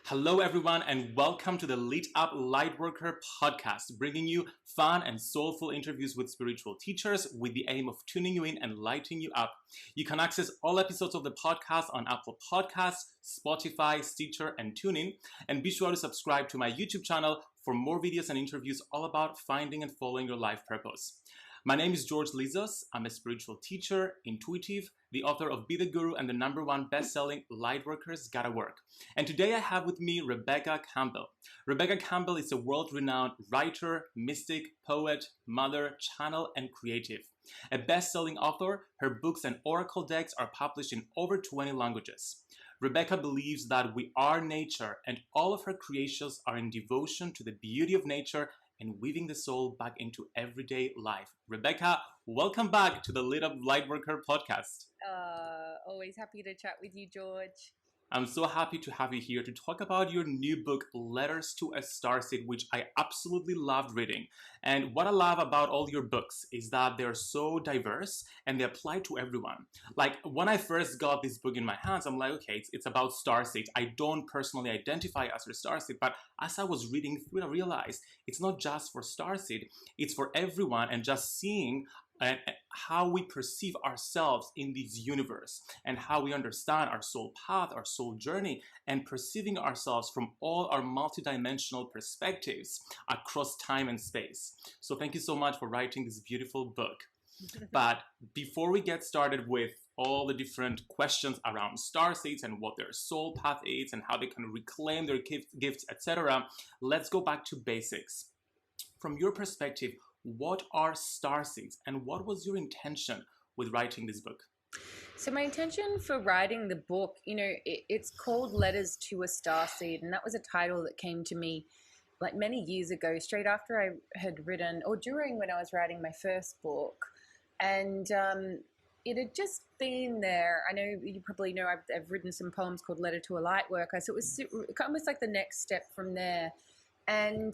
Hello, everyone, and welcome to the Lit Up Lightworker podcast, bringing you fun and soulful interviews with spiritual teachers with the aim of tuning you in and lighting you up. You can access all episodes of the podcast on Apple Podcasts, Spotify, Stitcher, and TuneIn. And be sure to subscribe to my YouTube channel for more videos and interviews all about finding and following your life purpose. My name is George Lizos. I'm a spiritual teacher, intuitive, the author of Be the Guru and the #1 best-selling Lightworkers Gotta Work. And today I have with me Rebecca Campbell. Rebecca Campbell is a world-renowned writer, mystic, poet, mother, channel, and creative. A best-selling author, her books and oracle decks are published in over 20 languages. Rebecca believes that we are nature and all of her creations are in devotion to the beauty of nature and weaving the soul back into everyday life. Rebecca, welcome back to the Lit Up Lightworker podcast. Always happy to chat with you, George. I'm so happy to have you here to talk about your new book, Letters to a Starseed, which I absolutely loved reading. And what I love about all your books is that they're so diverse and they apply to everyone. Like when I first got this book in my hands, I'm like, okay, it's about Starseed. I don't personally identify as a Starseed, but as I was reading through it, I realized it's not just for Starseed, it's for everyone, and just seeing how we perceive ourselves in this universe and how we understand our soul path, our soul journey, and perceiving ourselves from all our multidimensional perspectives across time and space. So thank you so much for writing this beautiful book. But before we get started with all the different questions around starseeds and what their soul path is and how they can reclaim their gifts, etc., let's go back to basics. From your perspective, what are starseeds and what was your intention with writing this book? So my intention for writing the book, it's called Letters to a Starseed, and that was a title that came to me like many years ago, straight after I had written, or during when I was writing my first book. And it had just been there. I know you probably know I've written some poems called Letter to a Lightworker, so it was almost like the next step from there. And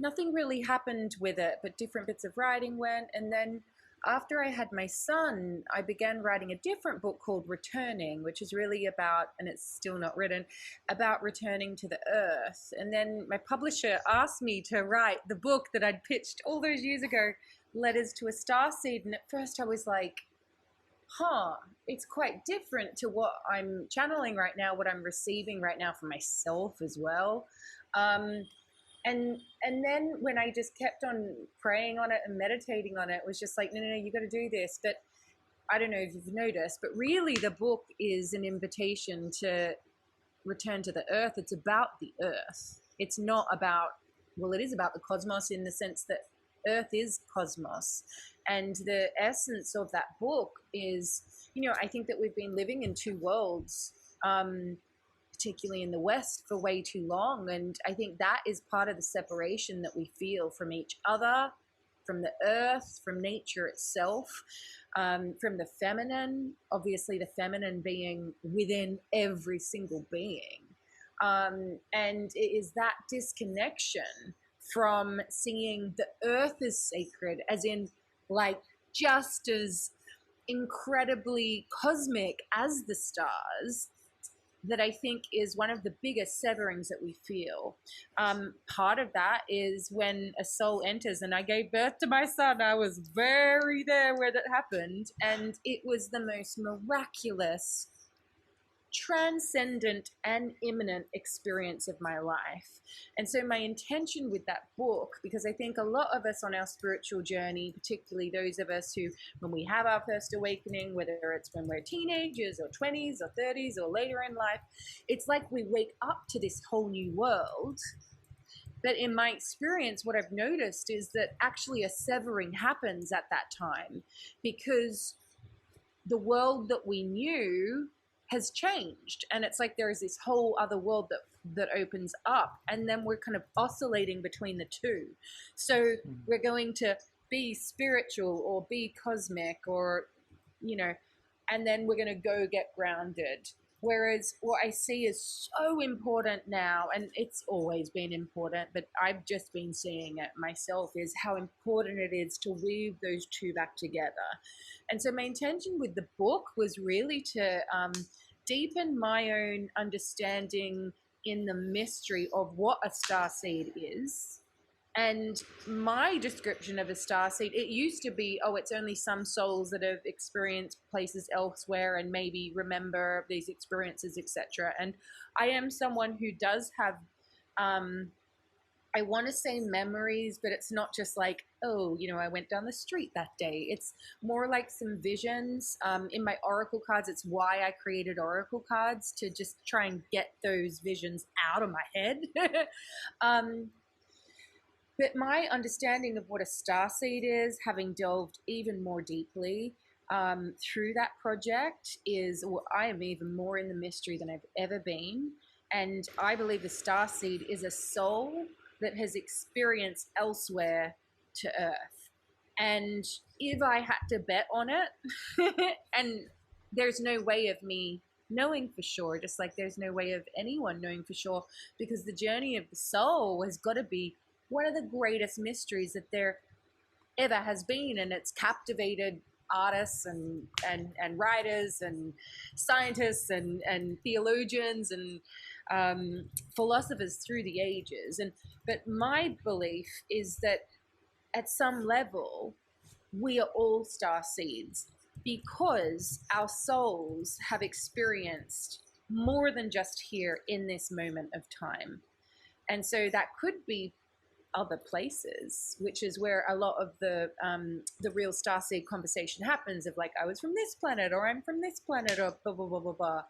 nothing really happened with it, but different bits of writing went. And then after I had my son, I began writing a different book called Returning, which is really about, and it's still not written, about returning to the earth. And then my publisher asked me to write the book that I'd pitched all those years ago, Letters to a Starseed. And at first I was like, it's quite different to what I'm channeling right now, what I'm receiving right now for myself as well. And then when I just kept on praying on it and meditating on it, it was just like, no, you got to do this. But I don't know if you've noticed, but really the book is an invitation to return to the earth. It's about the earth. It's not about, well, it is about the cosmos in the sense that earth is cosmos. And the essence of that book is, I think that we've been living in two worlds, particularly in the West, for way too long. And I think that is part of the separation that we feel from each other, from the earth, from nature itself, from the feminine, obviously the feminine being within every single being. And it is that disconnection from seeing the earth as sacred, as in like just as incredibly cosmic as the stars, that I think is one of the biggest severings that we feel. Part of that is when a soul enters, and I gave birth to my son. I was very there where that happened, and it was the most miraculous, transcendent and imminent experience of my life. And so my intention with that book, because I think a lot of us on our spiritual journey, particularly those of us who, when we have our first awakening, whether it's when we're teenagers or 20s or 30s or later in life, it's like we wake up to this whole new world. But in my experience, what I've noticed is that actually a severing happens at that time, because the world that we knew has changed, and it's like there is this whole other world that opens up, and then we're kind of oscillating between the two. So we're going to be spiritual or be cosmic, or and then we're going to go get grounded. Whereas what I see is so important now, and it's always been important, but I've just been seeing it myself, is how important it is to weave those two back together. And so my intention with the book was really to deepen my own understanding in the mystery of what a starseed is. And my description of a starseed, it used to be, oh, it's only some souls that have experienced places elsewhere and maybe remember these experiences, etc. And I am someone who does have, I want to say memories, but it's not just like, oh, I went down the street that day. It's more like some visions. In my oracle cards, it's why I created oracle cards, to just try and get those visions out of my head. But my understanding of what a starseed is, having delved even more deeply through that project, is, well, I am even more in the mystery than I've ever been. And I believe a starseed is a soul that has experienced elsewhere to Earth. And if I had to bet on it, and there's no way of me knowing for sure, just like there's no way of anyone knowing for sure, because the journey of the soul has got to be one of the greatest mysteries that there ever has been, and it's captivated artists and writers and scientists and theologians and philosophers through the ages. But my belief is that at some level we are all star seeds, because our souls have experienced more than just here in this moment of time. And so that could be other places, which is where a lot of the real starseed conversation happens, of like, I was from this planet, or I'm from this planet, or blah blah blah blah blah.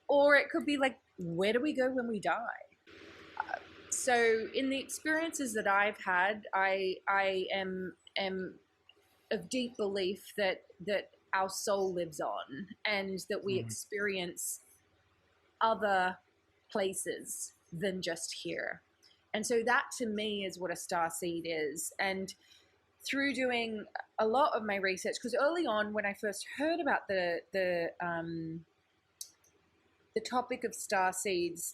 Or it could be like, where do we go when we die? So in the experiences that I've had, I am of deep belief that our soul lives on, and that we experience other places than just here. And so that to me is what a starseed is. And through doing a lot of my research, because early on when I first heard about the topic of starseeds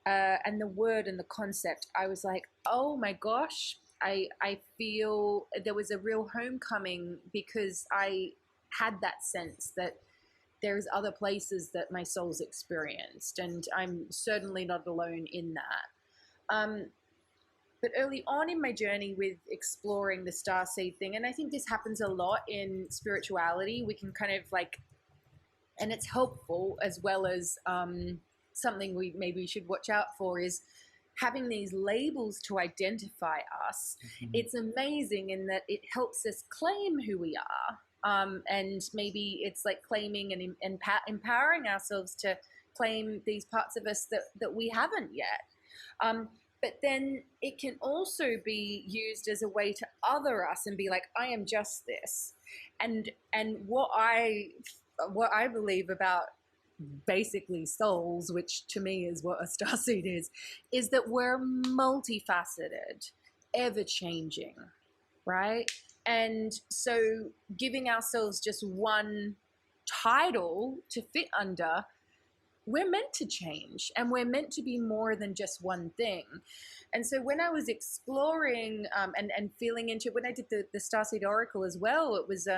and the word and the concept, I was like, oh my gosh, I feel there was a real homecoming, because I had that sense that there's other places that my soul's experienced, and I'm certainly not alone in that. But early on in my journey with exploring the starseed thing, and I think this happens a lot in spirituality, we can kind of like, and it's helpful as well as something we maybe should watch out for, is having these labels to identify us. It's amazing in that it helps us claim who we are. And maybe it's like claiming and empowering ourselves to claim these parts of us that we haven't yet. But then it can also be used as a way to other us and be like, I am just this. And what I believe about basically souls, which to me is what a starseed is that we're multifaceted, ever-changing, right? And so giving ourselves just one title to fit under, we're meant to change, and we're meant to be more than just one thing. And so when I was exploring and feeling into it, when I did the Starseed Oracle as well, it was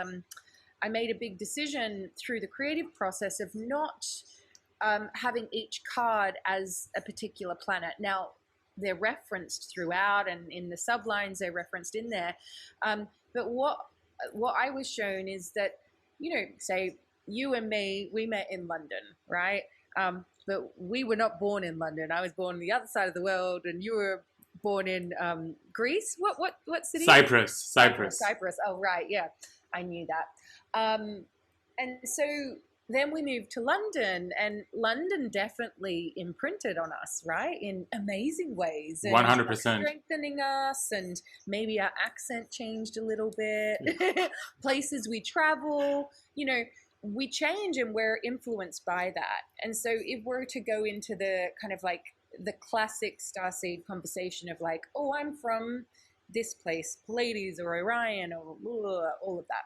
I made a big decision through the creative process of not having each card as a particular planet. Now, they're referenced throughout, and in the sublines they're referenced in there. But what I was shown is that, say you and me, we met in London, right? But we were not born in London. I was born on the other side of the world, and you were born in Greece. What city? Cyprus. Oh, right. Yeah, I knew that. And so then we moved to London, and London definitely imprinted on us, right, in amazing ways. 100%. Strengthening us, and maybe our accent changed a little bit. Places we travel, we change, and we're influenced by that. And so if we're to go into the kind of like the classic starseed conversation of like, oh, I'm from this place, Pleiades or Orion or all of that,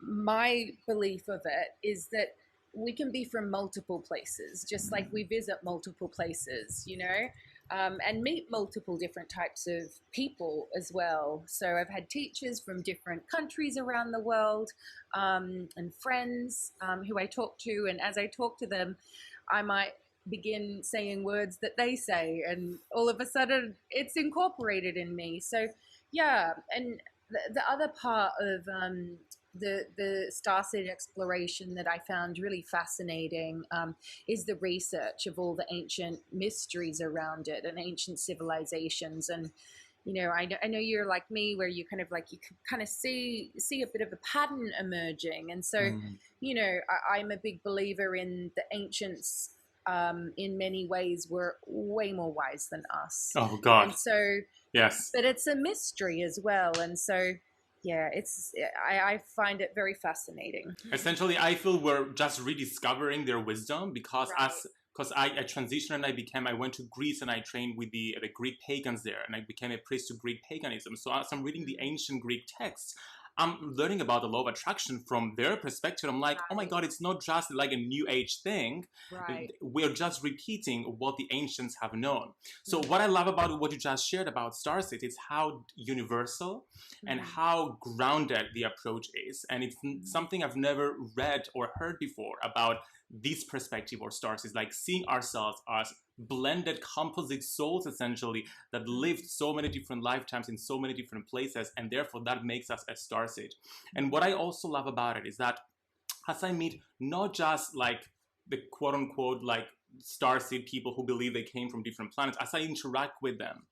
my belief of it is that we can be from multiple places, just like we visit multiple places, and meet multiple different types of people as well. So I've had teachers from different countries around the world, and friends who I talk to. And as I talk to them, I might begin saying words that they say, and all of a sudden it's incorporated in me. So yeah, and the other part of the starseed exploration that I found really fascinating is the research of all the ancient mysteries around it and ancient civilizations. And I know you're like me, where you kind of like, you can kind of see a bit of a pattern emerging. And so Mm. I'm a big believer in the ancients. In many ways were way more wise than us. Oh God, And so, yes. but it's a mystery as well. And so yeah, I find it very fascinating. Essentially, I feel we're just rediscovering their wisdom because Right. I transitioned and I went to Greece and I trained with the Greek pagans there and I became a priest to Greek paganism. So as I'm reading the ancient Greek texts, I'm learning about the law of attraction from their perspective. I'm like, oh my Right. God, it's not just like a new age thing. Right. We're just repeating what the ancients have known. So Mm. what I love about what you just shared about Starseeds is how universal and Mm. how grounded the approach is. And it's something I've never read or heard before about this perspective or stars is like seeing ourselves as blended composite souls essentially that lived so many different lifetimes in so many different places, and therefore that makes us a starseed. And what I also love about it is that as I meet not just like the quote unquote like starseed people who believe they came from different planets, as I interact with them,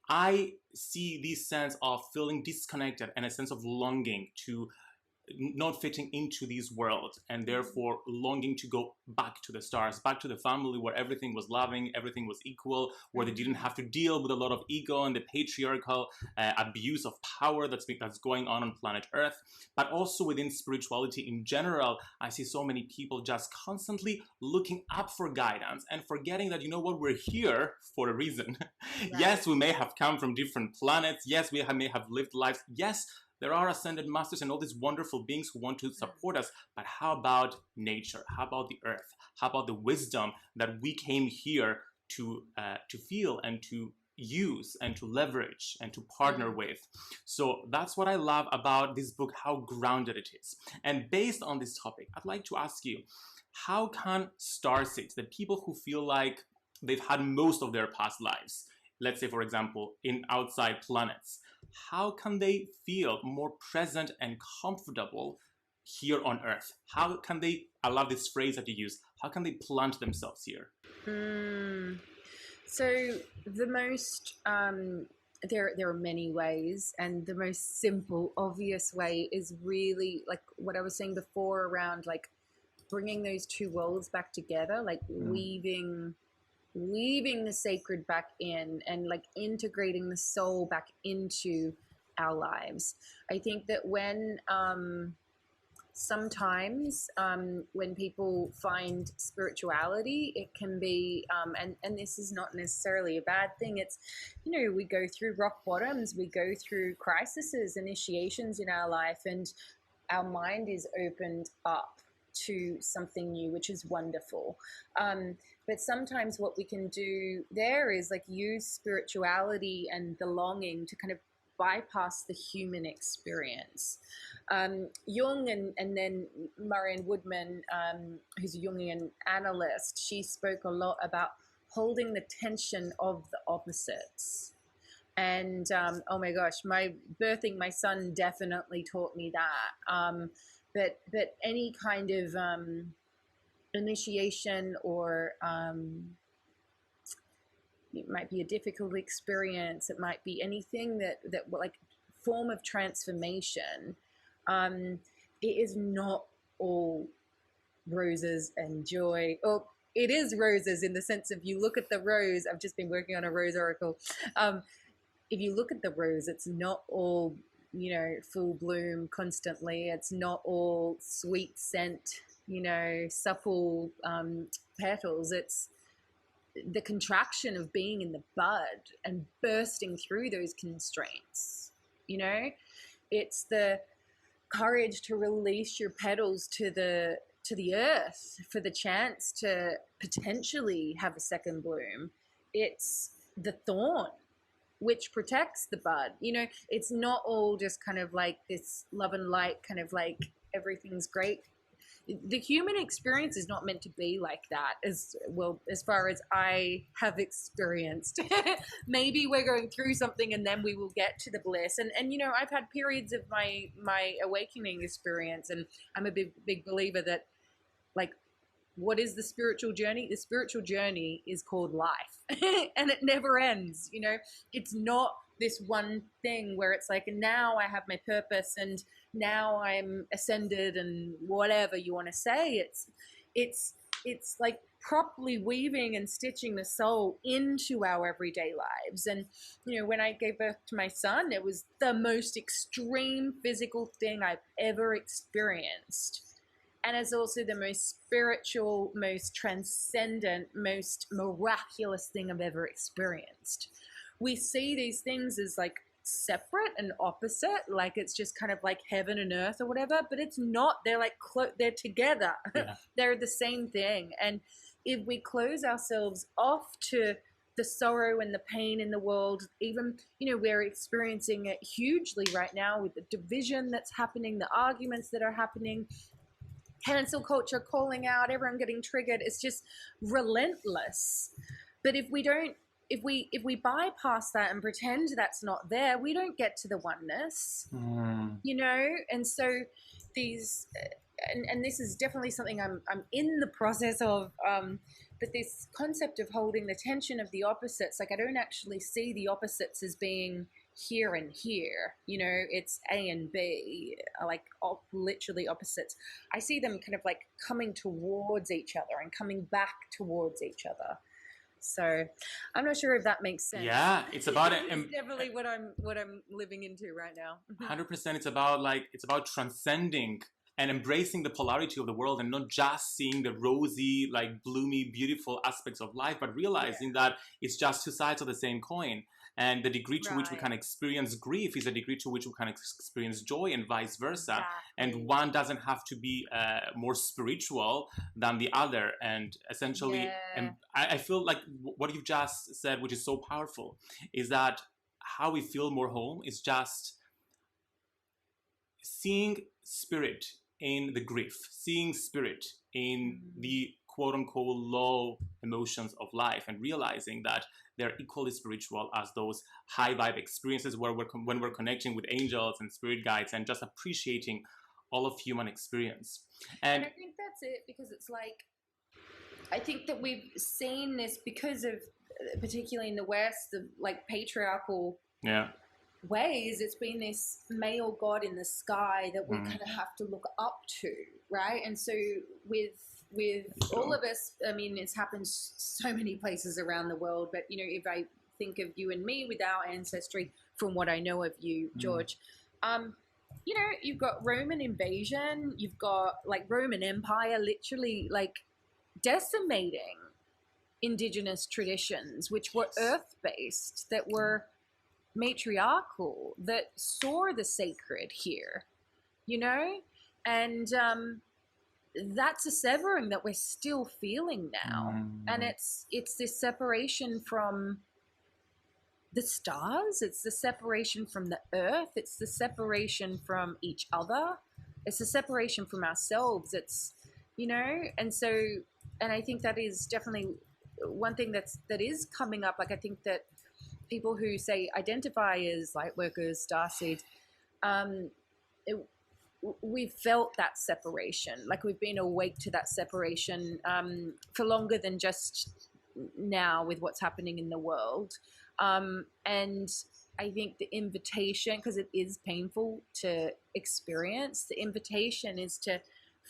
I see this sense of feeling disconnected and a sense of longing to not fitting into these worlds and therefore longing to go back to the stars, back to the family where everything was loving, everything was equal, where they didn't have to deal with a lot of ego and the patriarchal abuse of power that's going on planet Earth. But also within spirituality in general, I see so many people just constantly looking up for guidance and forgetting that, you know what, we're here for a reason. Right. Yes, we may have come from different planets. Yes, may have lived lives. Yes, there are ascended masters and all these wonderful beings who want to support us. But how about nature? How about the earth? How about the wisdom that we came here to feel and to use and to leverage and to partner Mm. with? So that's what I love about this book, how grounded it is. And based on this topic, I'd like to ask you, how can starseeds, the people who feel like they've had most of their past lives, let's say for example in outside planets, how can they feel more present and comfortable here on Earth? How can they, I love this phrase that you use, how can they plant themselves here? Mm. So the most there are many ways, and the most simple, obvious way is really like what I was saying before around like bringing those two worlds back together, like Mm. weaving the sacred back in and like integrating the soul back into our lives. I think that when sometimes when people find spirituality, it can be and this is not necessarily a bad thing. It's, we go through rock bottoms, we go through crises, initiations in our life, and our mind is opened up to something new, which is wonderful. But sometimes what we can do there is like use spirituality and the longing to kind of bypass the human experience. Jung and then Marianne Woodman, who's a Jungian analyst, she spoke a lot about holding the tension of the opposites. And oh my gosh, my birthing my son definitely taught me that. But any kind of initiation or it might be a difficult experience. It might be anything that like form of transformation. Um, it is not all roses and joy. Or it is roses in the sense of you look at the rose. I've just been working on a rose oracle. If you look at the rose, it's not all full bloom constantly. It's not all sweet scent, supple petals. It's the contraction of being in the bud and bursting through those constraints. It's the courage to release your petals to the earth for the chance to potentially have a second bloom. It's the thorn which protects the bud. It's not all just kind of like this love and light, kind of like everything's great. the human experience is not meant to be like that, as well as far as I have experienced. Maybe we're going through something and then we will get to the bliss. And you know, I've had periods of my awakening experience, and I'm a big believer that, like, what is the spiritual journey? The spiritual journey is called life. And it never ends. You know, it's not this one thing where it's like, now I have my purpose and now I'm ascended and whatever you want to say. It's like properly weaving and stitching the soul into our everyday lives. And you know, when I gave birth to my son, it was the most extreme physical thing I've ever experienced, and it's also the most spiritual, most transcendent, most miraculous thing I've ever experienced. We see these things as like separate and opposite, like it's just kind of like heaven and earth or whatever, but it's not. They're like they're together. Yeah. They're the same thing. And if we close ourselves off to the sorrow and the pain in the world, even, you know, we're experiencing it hugely right now with the division that's happening, the arguments that are happening, cancel culture calling out, everyone getting triggered. It's just relentless. But if we bypass that and pretend that's not there, we don't get to the oneness, you know. And so these, and this is definitely something I'm in the process of. But this concept of holding the tension of the opposites, like I don't actually see the opposites as being here and here, you know, it's A and B, like literally opposites. I see them kind of like coming towards each other and coming back towards each other. So I'm not sure if that makes sense. Yeah, it's about it's definitely what I'm living into right now. 100%. It's about transcending and embracing the polarity of the world, and not just seeing the rosy, like bloomy, beautiful aspects of life, but realizing that it's just two sides of the same coin. And the degree to which we can experience grief is a degree to which we can experience joy, and vice versa. Exactly. And one doesn't have to be more spiritual than the other. And essentially, and I feel like what you've just said, which is so powerful, is that how we feel more home is just seeing spirit in the grief, seeing spirit in the quote-unquote low emotions of life, and realizing that they're equally spiritual as those high vibe experiences where when we're connecting with angels and spirit guides, and just appreciating all of human experience. And I think that's it, because it's like, I think that we've seen this because of, particularly in the West, the like patriarchal ways. It's been this male god in the sky that we kind of have to look up to, right? And so with all of us, I mean, it's happened so many places around the world, but you know, if I think of you and me with our ancestry, from what I know of you, George, you know, you've got Roman invasion, you've got like Roman Empire literally like decimating indigenous traditions, which were earth-based, that were matriarchal, that saw the sacred here, you know. And that's a severing that we're still feeling now. And it's this separation from the stars, it's the separation from the earth, it's the separation from each other, it's the separation from ourselves. It's, you know. And so, and I think that is definitely one thing that is coming up. Like, I think that people who say identify as light workers, starseeds, we've felt that separation. Like, we've been awake to that separation for longer than just now with what's happening in the world. And I think the invitation, because it is painful to experience, the invitation is to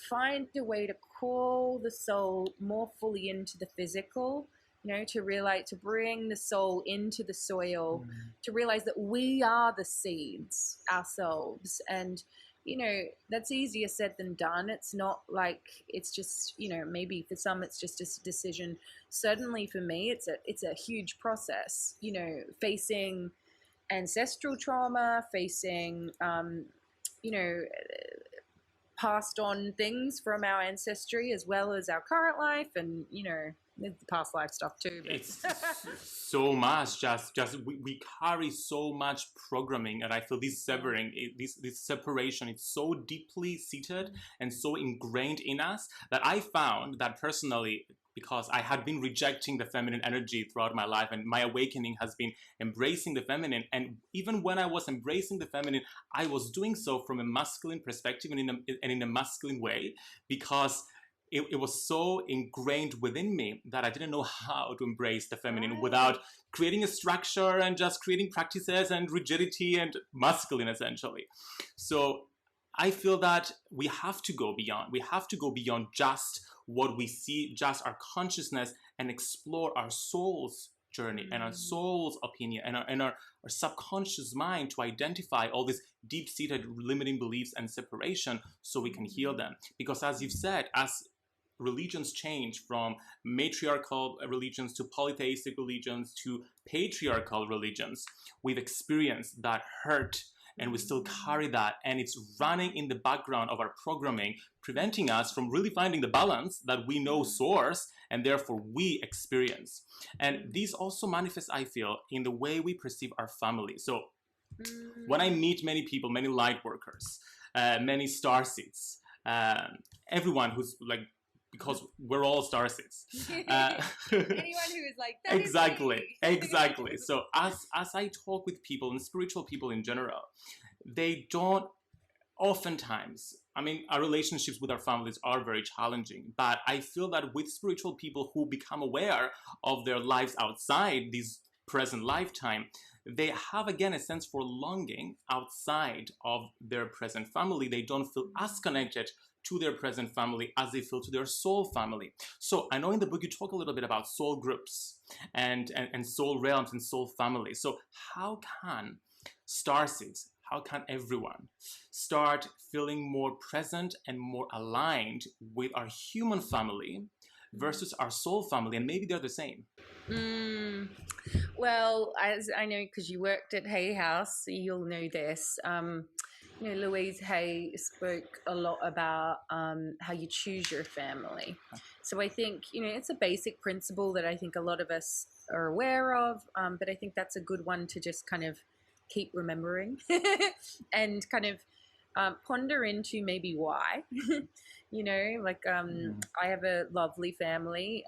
find a way to call the soul more fully into the physical, you know, to realize, to bring the soul into the soil, to realize that we are the seeds ourselves. And, you know, that's easier said than done. It's not like, it's just, you know, maybe for some it's just a decision. Certainly for me, it's a huge process, you know, facing ancestral trauma, facing, you know, passed on things from our ancestry, as well as our current life, and, you know, It's past life stuff too. But. It's so much. Just we carry so much programming, and I feel this severing, this separation, it's so deeply seated and so ingrained in us that I found that personally, because I had been rejecting the feminine energy throughout my life, and my awakening has been embracing the feminine. And even when I was embracing the feminine, I was doing so from a masculine perspective and in a masculine way, because it was so ingrained within me that I didn't know how to embrace the feminine without creating a structure and just creating practices and rigidity and masculine, essentially. So I feel that we have to go beyond. We have to go beyond just what we see, just our consciousness, and explore our soul's journey and our soul's opinion and our subconscious mind to identify all these deep-seated limiting beliefs and separation so we can heal them. Because as you've said, as religions change from matriarchal religions to polytheistic religions to patriarchal religions, we've experienced that hurt, and we still carry that, and it's running in the background of our programming, preventing us from really finding the balance that we know source and therefore we experience. And these also manifest, I feel, in the way we perceive our family. So when I meet many people, many light workers, many starseeds, everyone who's like, because we're all starseeds. Anyone who is like that. Exactly. So as I talk with people and spiritual people in general, they don't oftentimes, I mean, our relationships with our families are very challenging, but I feel that with spiritual people who become aware of their lives outside this present lifetime, they have again a sense for longing outside of their present family. They don't feel as connected to their present family as they feel to their soul family. So I know in the book you talk a little bit about soul groups and soul realms and soul families. So how can starseeds, how can everyone start feeling more present and more aligned with our human family versus our soul family, and maybe they're the same? Well, as I know, because you worked at Hay House, you'll know this. Louise Hay spoke a lot about how you choose your family. So I think, it's a basic principle that I think a lot of us are aware of, but I think that's a good one to just kind of keep remembering and kind of ponder into maybe why. I have a lovely family.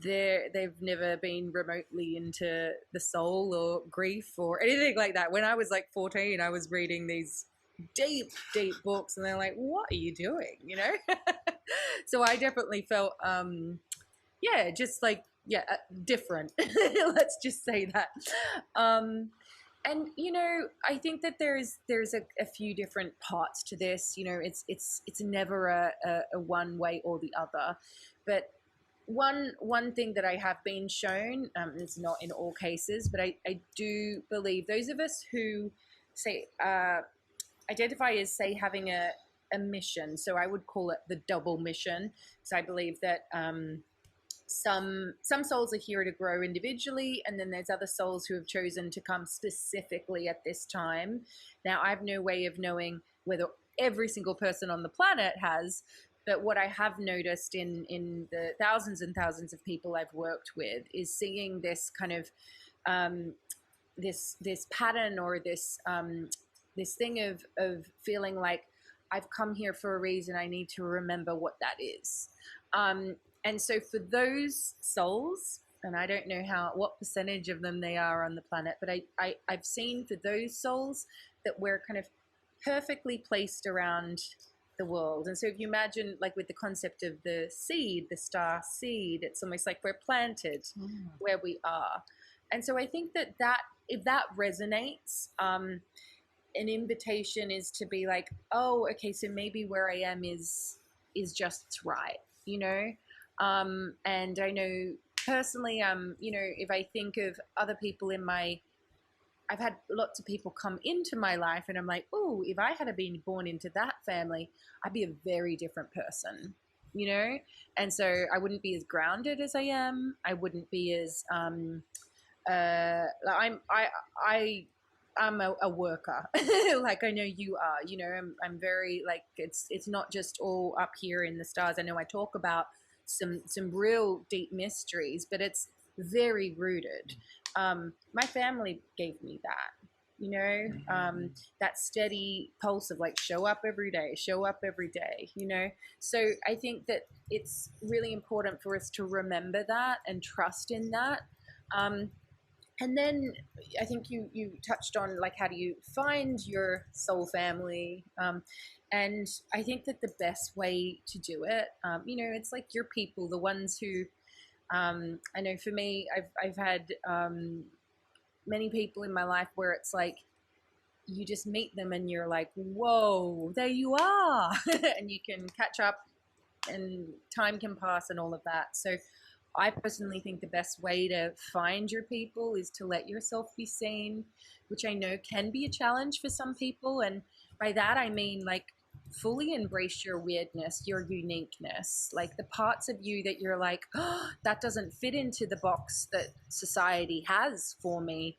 They've never been remotely into the soul or grief or anything like that. When I was like 14, I was reading these deep books, and they're like, what are you doing? So I definitely felt different. Let's just say that. And I think that there's a few different parts to this. It's never a one way or the other, but one thing that I have been shown, it's not in all cases, but I do believe those of us who say identify as, say, having a mission. So I would call it the double mission. So I believe that some souls are here to grow individually, and then there's other souls who have chosen to come specifically at this time. Now, I have no way of knowing whether every single person on the planet has, but what I have noticed in the thousands and thousands of people I've worked with is seeing this kind of this pattern or this thing of feeling like I've come here for a reason. I need to remember what that is. And so for those souls, and I don't know what percentage of them they are on the planet, but I've seen for those souls that we're kind of perfectly placed around the world. And so if you imagine, like with the concept of the seed, the star seed, it's almost like we're planted where we are. And so I think that if that resonates, an invitation is to be like, oh, okay, so maybe where I am is just right, and I know personally, if I think of other people I've had lots of people come into my life, and I'm like, oh, if I had been born into that family, I'd be a very different person, And so I wouldn't be as grounded as I am. I wouldn't be as I'm a worker, like I know you are. I'm very like it's not just all up here in the stars. I know I talk about some real deep mysteries, but it's very rooted. My family gave me that, you know, that steady pulse of like show up every day, you know. So I think that it's really important for us to remember that and trust in that. And then I think you touched on like how do you find your soul family, and I think that the best way to do it, you know, it's like your people, the ones who, I know for me, I've had many people in my life where it's like you just meet them and you're like, whoa, there you are, and you can catch up, and time can pass and all of that. So I personally think the best way to find your people is to let yourself be seen, which I know can be a challenge for some people. And by that, I mean like fully embrace your weirdness, your uniqueness, like the parts of you that you're like, oh, that doesn't fit into the box that society has for me.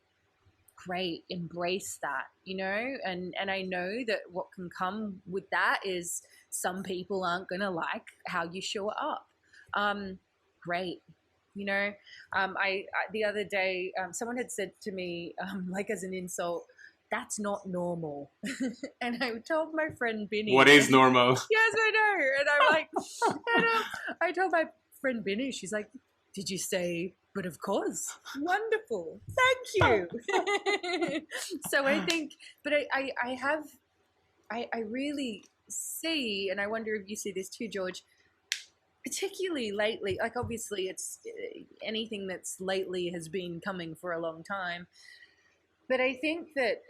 Great, embrace that, you know. And I know that what can come with that is some people aren't going to like how you show up. Great, you know. I the other day, someone had said to me, like as an insult, that's not normal. And I told my friend Binny, What is normal? yes, I know. And I'm like, I told my friend Binny, she's like, did you say, but of course, wonderful, thank you. So I think, but I really see, and I wonder if you see this too, George, particularly lately, like obviously it's anything that's lately has been coming for a long time, but I think that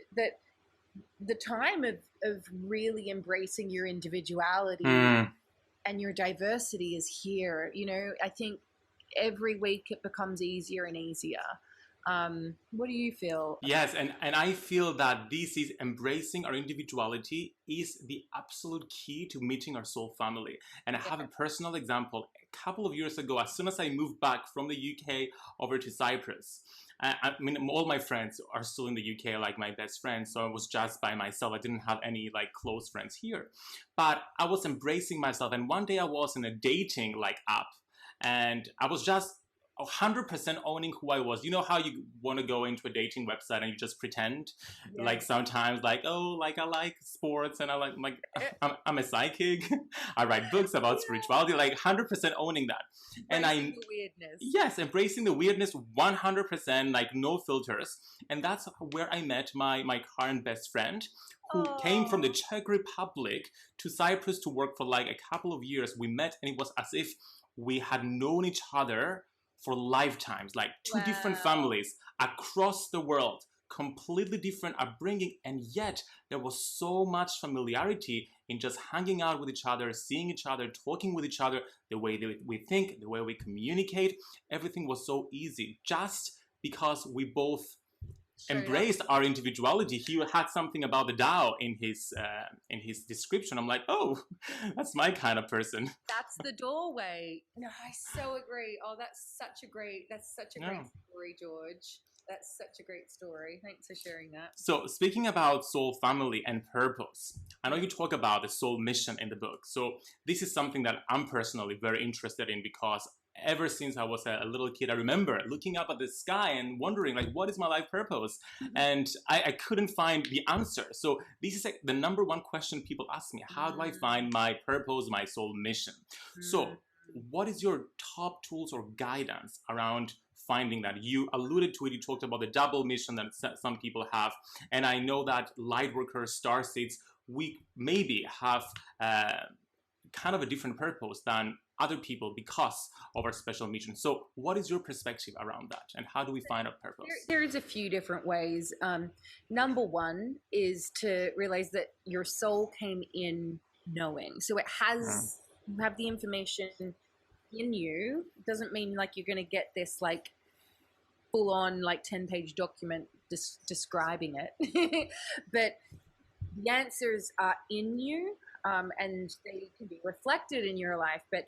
the time of really embracing your individuality and your diversity is here. You know, I think every week it becomes easier and easier. What do you feel? Yes, and I feel that this is embracing our individuality is the absolute key to meeting our soul family. And I have a personal example. A couple of years ago, as soon as I moved back from the UK over to Cyprus, I mean, all my friends are still in the UK, like my best friends. So I was just by myself. I didn't have any like close friends here, but I was embracing myself. And one day I was in a dating like app, and I was just 100% owning who I was. You know how you want to go into a dating website and you just pretend, like sometimes, like, oh, like I like sports and I like I'm a psychic. I write books about spirituality, like 100% owning that. And the weirdness. Yes, embracing the weirdness 100%, like no filters. And that's where I met my current best friend, who came from the Czech Republic to Cyprus to work for like a couple of years. We met and it was as if we had known each other for lifetimes, like two different families across the world, completely different upbringing, and yet there was so much familiarity in just hanging out with each other, seeing each other, talking with each other, the way that we think, the way we communicate. Everything was so easy just because we both embraced our individuality. He had something about the Tao in his description. I'm like, oh, that's my kind of person. That's the doorway. No, I so agree. Oh, that's such a great story, George. That's such a great story. Thanks for sharing that. So speaking about soul family and purpose, I know you talk about the soul mission in the book. So this is something that I'm personally very interested in, because ever since I was a little kid, I remember looking up at the sky and wondering, like, what is my life purpose? And I couldn't find the answer. So this is like the number one question people ask me: how do I find my purpose, my soul mission? So what is your top tools or guidance around finding that? You alluded to it. You talked about the double mission that some people have. And I know that lightworkers, starseeds, we maybe have kind of a different purpose than other people because of our special mission. So what is your perspective around that, and how do we find our purpose? There's a few different ways. Number one is to realize that your soul came in knowing. So it has, you have the information in you. It doesn't mean like you're going to get this like full on like 10-page document describing it. But the answers are in you, and they can be reflected in your life, but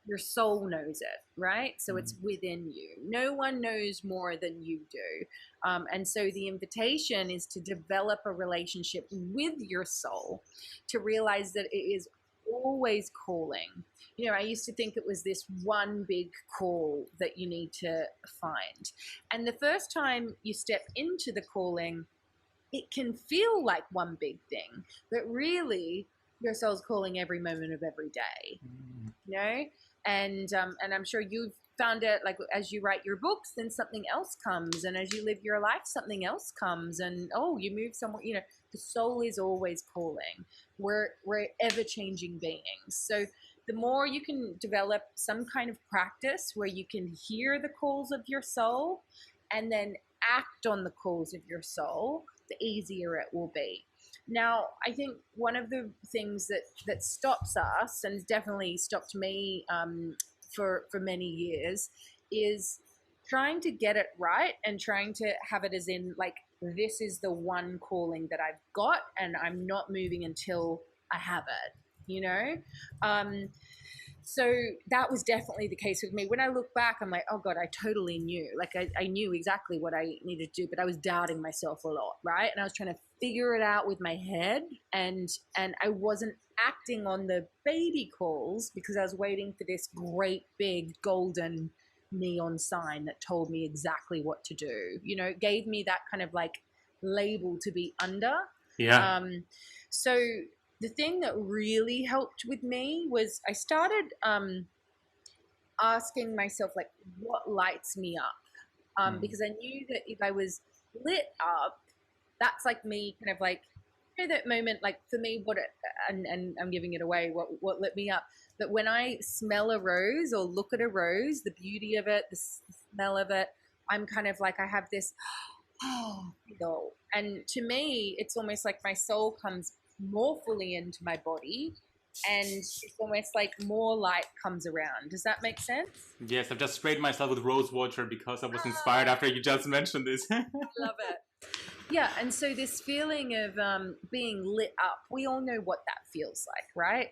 your soul knows it, right? So it's within you. No one knows more than you do. And so the invitation is to develop a relationship with your soul, to realize that it is always calling. You know, I used to think it was this one big call that you need to find. And the first time you step into the calling, it can feel like one big thing, but really your soul's calling every moment of every day, you know? And I'm sure you've found it, like as you write your books, then something else comes, and as you live your life, something else comes, and oh, you move somewhere. You know, the soul is always calling. We're ever-changing beings. So the more you can develop some kind of practice where you can hear the calls of your soul and then act on the calls of your soul, the easier it will be. Now, I think one of the things that stops us, and definitely stopped me for many years, is trying to get it right and trying to have it as in like, this is the one calling that I've got, and I'm not moving until I have it, you know? So that was definitely the case with me. When I look back, I'm like, oh God, I totally knew. Like I knew exactly what I needed to do, but I was doubting myself a lot, right? And I was trying to figure it out with my head, and I wasn't acting on the baby calls because I was waiting for this great big golden neon sign that told me exactly what to do. You know, it gave me that kind of like label to be under. Yeah. So the thing that really helped with me was I started asking myself, like, what lights me up? Because I knew that if I was lit up, that's like me kind of like, you know, that moment, like for me, and I'm giving it away, what lit me up. But when I smell a rose or look at a rose, the beauty of it, the smell of it, I'm kind of like, I have this, feel. And to me, it's almost like my soul comes more fully into my body, and it's almost like more light comes around. Does that make sense? Yes, I've just sprayed myself with rose water because I was inspired after you just mentioned this. Love it. Yeah, and so this feeling of being lit up, we all know what that feels like, right?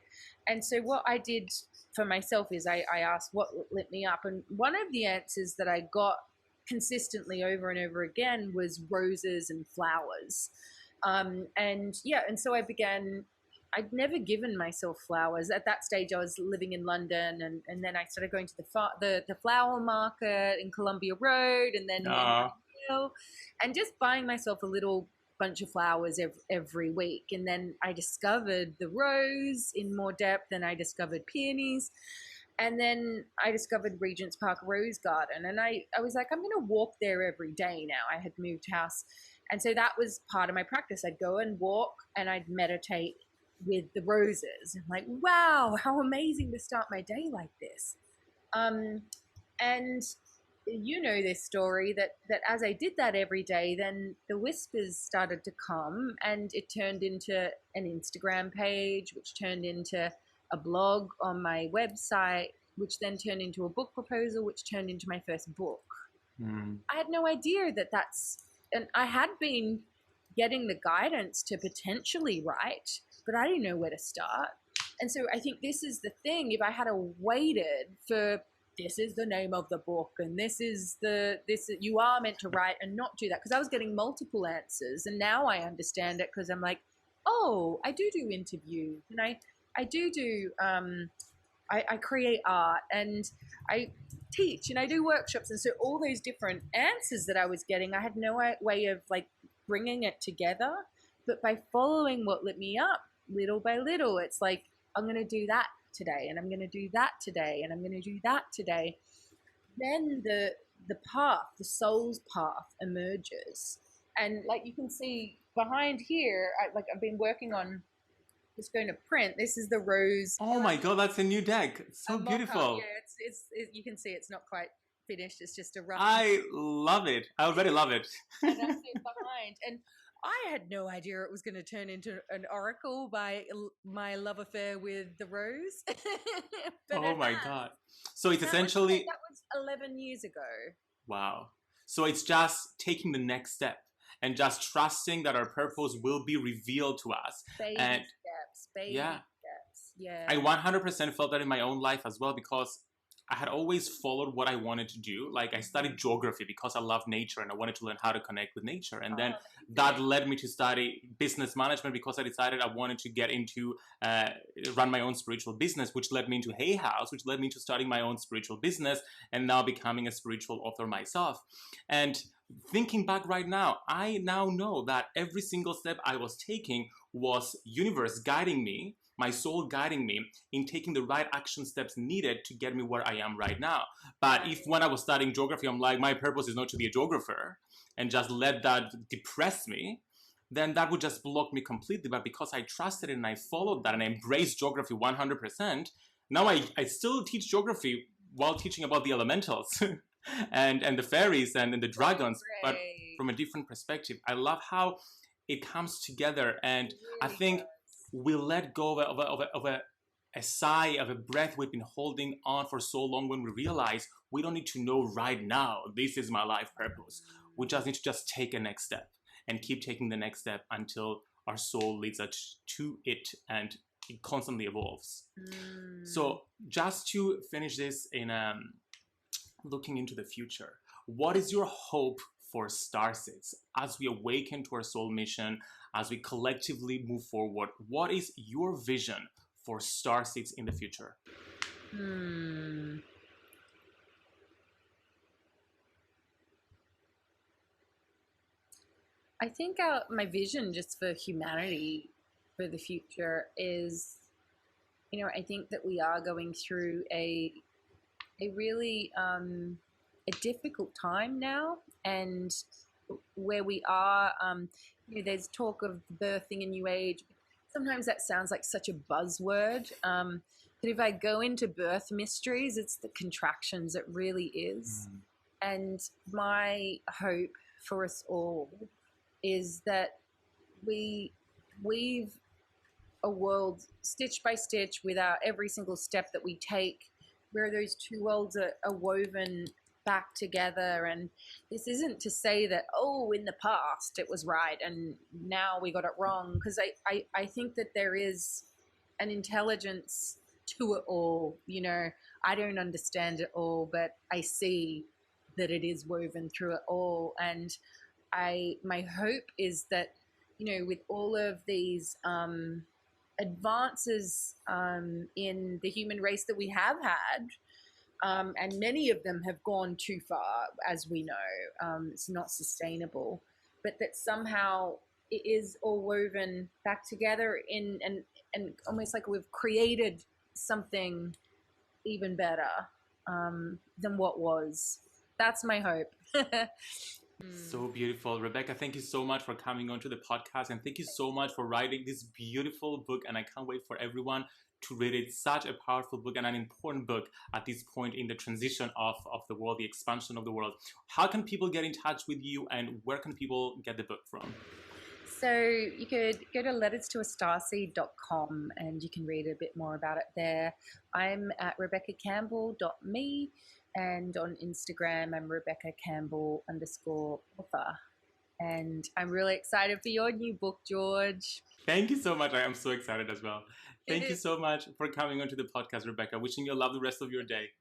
And so what I did for myself is I asked what lit me up, and one of the answers that I got consistently over and over again was roses and flowers. And so I began. I'd never given myself flowers. At that stage, I was living in London, and then I started going to the flower market in Columbia Road, and then and just buying myself a little bunch of flowers every week. And then I discovered the rose in more depth, and I discovered peonies. And then I discovered Regent's Park Rose Garden, and I was like, I'm going to walk there every day now. I had moved house. And so that was part of my practice. I'd go and walk, and I'd meditate with the roses. I'm like, wow, how amazing to start my day like this. And you know this story, that as I did that every day, then the whispers started to come, and it turned into an Instagram page, which turned into a blog on my website, which then turned into a book proposal, which turned into my first book. I had no idea and I had been getting the guidance to potentially write, but I didn't know where to start. And so I think this is the thing. If I had waited for, this is the name of the book, and you are meant to write, and not do that, because I was getting multiple answers, and now I understand it, because I'm like, oh, I do interviews, and I do I create art, and I teach, and I do workshops. And so all those different answers that I was getting, I had no way of like bringing it together. But by following what lit me up little by little, it's like, I'm going to do that today, and I'm going to do that today, and I'm going to do that today. Then the path, the soul's path emerges. And like you can see behind here, I've been working on, just going to print. This is the rose. Oh my God, that's a new deck. It's so beautiful. Yeah, it's you can see it's not quite finished. It's just a rough. I love it. I already love it. And that's it behind. And I had no idea it was going to turn into an oracle by my love affair with the rose. Oh my God. So it's essentially... That was 11 years ago. Wow. So it's just taking the next step and just trusting that our purpose will be revealed to us. Baby steps. Yeah. Yeah. I 100% felt that in my own life as well, because I had always followed what I wanted to do. Like I studied geography because I love nature and I wanted to learn how to connect with nature. And then that led me to study business management because I decided I wanted to get into run my own spiritual business, which led me into Hay House, which led me to starting my own spiritual business and now becoming a spiritual author myself. And thinking back right now, I now know that every single step I was taking was universe guiding me, my soul guiding me in taking the right action steps needed to get me where I am right now. But if when I was studying geography, I'm like, my purpose is not to be a geographer and just let that depress me, then that would just block me completely. But because I trusted it and I followed that and I embraced geography 100%, now I still teach geography while teaching about the elementals and the fairies and the dragons, but from a different perspective. I love how it comes together, and really I think we let go of a sigh, of a breath we've been holding on for so long when we realize we don't need to know right now, this is my life purpose. We just need to just take a next step and keep taking the next step until our soul leads us to it and it constantly evolves. So just to finish this in looking into the future, what is your hope for Starseeds as we awaken to our soul mission, as we collectively move forward? What is your vision for Starseeds in the future? I think my vision just for humanity for the future is, I think that we are going through a really a difficult time now, and where we are, there's talk of birthing a new age. Sometimes that sounds like such a buzzword, but if I go into birth mysteries, it's the contractions, it really is. And my hope for us all is that we weave a world stitch by stitch with every single step that we take, where those two worlds are woven back together. And this isn't to say that, in the past it was right and now we got it wrong, because I think that there is an intelligence to it all. I don't understand it all, but I see that it is woven through it all. And my hope is that, with all of these advances in the human race that we have had, and many of them have gone too far, as we know, it's not sustainable, but that somehow it is all woven back together and almost like we've created something even better than what was. That's my hope. So beautiful. Rebecca, thank you so much for coming onto the podcast, and thank you so much for writing this beautiful book, and I can't wait for everyone to read it. Such a powerful book and an important book at this point in the transition of the world, the expansion of the world. How can people get in touch with you, and where can people get the book from? So you could go to letterstoastarseed.com and you can read a bit more about it there. I'm at RebeccaCampbell.me, and on Instagram I'm Rebecca_Campbell_author. And I'm really excited for your new book, George. Thank you so much. I am so excited as well. Thank you so much for coming onto the podcast, Rebecca. Wishing you a lovely rest of your day.